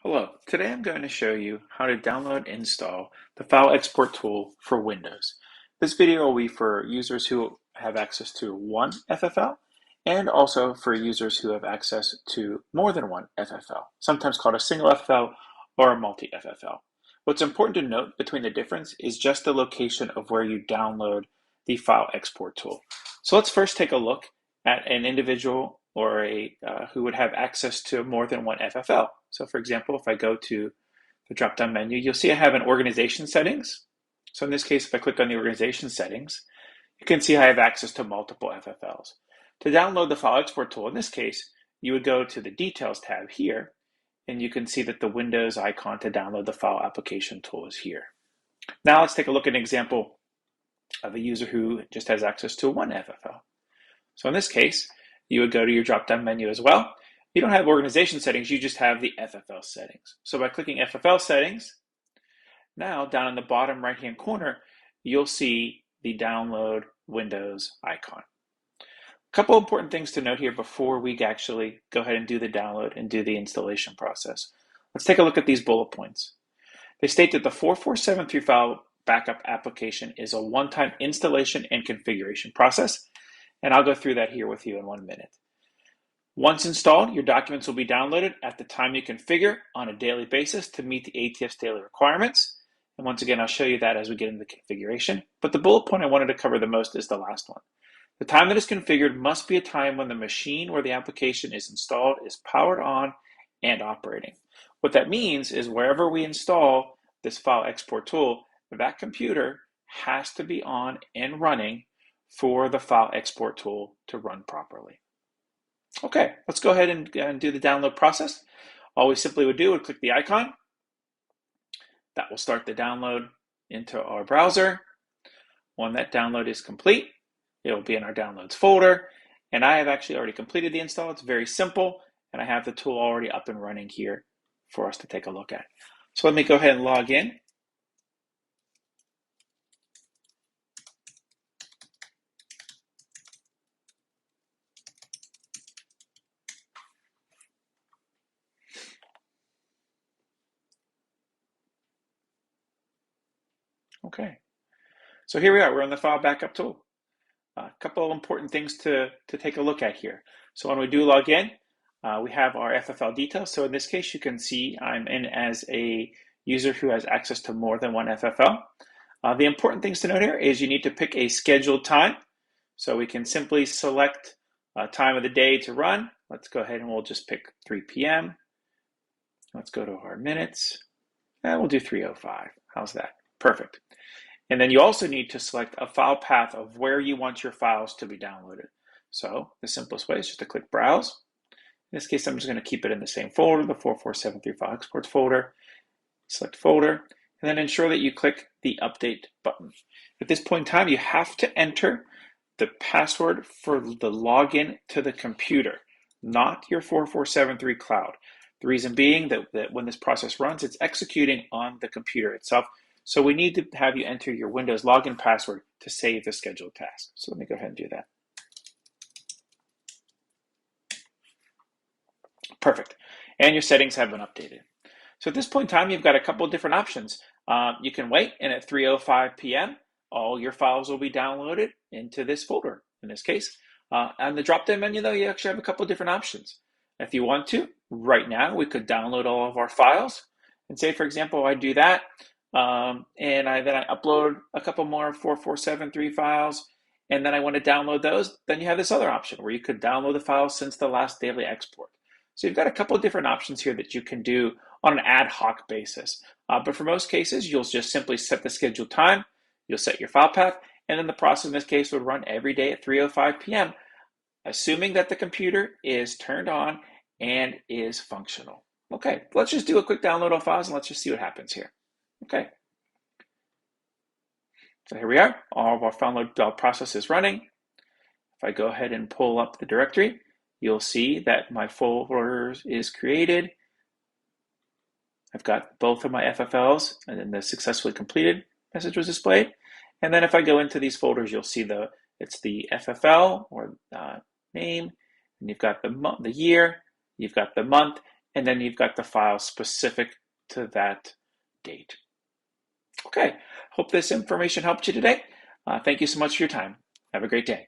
Hello, today I'm going to show you how to download and install the file export tool for Windows. This video will be for users who have access to one FFL and also for users who have access to more than one FFL, sometimes called a single FFL or a multi-FFL. What's important to note between the difference is just the location of where you download the file export tool. So let's first take a look at an individual or who would have access to more than one FFL. So for example, if I go to the drop-down menu, you'll see I have an organization settings. So in this case, if I click on the organization settings, you can see I have access to multiple FFLs. To download the file export tool, in this case, you would go to the details tab here, and you can see that the Windows icon to download the file application tool is here. Now let's take a look at an example of a user who just has access to one FFL. So in this case, you would go to your drop-down menu as well. You don't have organization settings, you just have the FFL settings. So by clicking FFL settings, now down in the bottom right-hand corner, you'll see the download Windows icon. A couple important things to note here before we actually go ahead and do the download and do the installation process. Let's take a look at these bullet points. They state that the 4473 file backup application is a one-time installation and configuration process, and I'll go through that here with you in 1 minute. Once installed, your documents will be downloaded at the time you configure on a daily basis to meet the ATF's daily requirements. And once again, I'll show you that as we get into the configuration. But the bullet point I wanted to cover the most is the last one. The time that is configured must be a time when the machine where the application is installed is powered on and operating. What that means is wherever we install this file export tool, that computer has to be on and running for the file export tool to run properly. Okay, let's go ahead and do the download process. All we simply would do would click the icon. That will start the download into our browser. When that download is complete, it will be in our downloads folder. And I have actually already completed the install. It's very simple, and I have the tool already up and running here for us to take a look at. So let me go ahead and log in. Okay, so here we are. We're on the file backup tool. A couple of important things to take a look at here. So when we do log in, we have our FFL details. So in this case, you can see I'm in as a user who has access to more than one FFL. The important things to note here is you need to pick a scheduled time. So we can simply select a time of the day to run. Let's go ahead and we'll just pick 3 p.m. Let's go to our minutes, and we'll do 3:05. How's that? Perfect. And then you also need to select a file path of where you want your files to be downloaded. So the simplest way is just to click Browse. In this case, I'm just going to keep it in the same folder, the 4473 file exports folder. Select folder, and then ensure that you click the Update button. At this point in time, you have to enter the password for the login to the computer, not your 4473 cloud. The reason being that when this process runs, it's executing on the computer itself. So we need to have you enter your Windows login password to save the scheduled task. So let me go ahead and do that. Perfect. And your settings have been updated. So at this point in time, you've got a couple of different options. You can wait, and at 3:05 p.m., all your files will be downloaded into this folder, in this case. On the drop-down menu, though, you actually have a couple of different options. If you want to, right now, we could download all of our files. And say, for example, I do that, and then I upload a couple more 4473 files, and then I want to download those, then you have this other option where you could download the files since the last daily export. So you've got a couple of different options here that you can do on an ad hoc basis. But for most cases, you'll just simply set the scheduled time, you'll set your file path, and then the process in this case would run every day at 3:05 p.m., assuming that the computer is turned on and is functional. Okay, let's just do a quick download of files and let's just see what happens here. Okay, so here we are. All of our download process is running. If I go ahead and pull up the directory, you'll see that my folder is created. I've got both of my FFLs, and then the successfully completed message was displayed. And then if I go into these folders, you'll see it's the FFL or name, and you've got the year, you've got the month, and then you've got the file specific to that date. Okay, hope this information helped you today. Thank you so much for your time. Have a great day.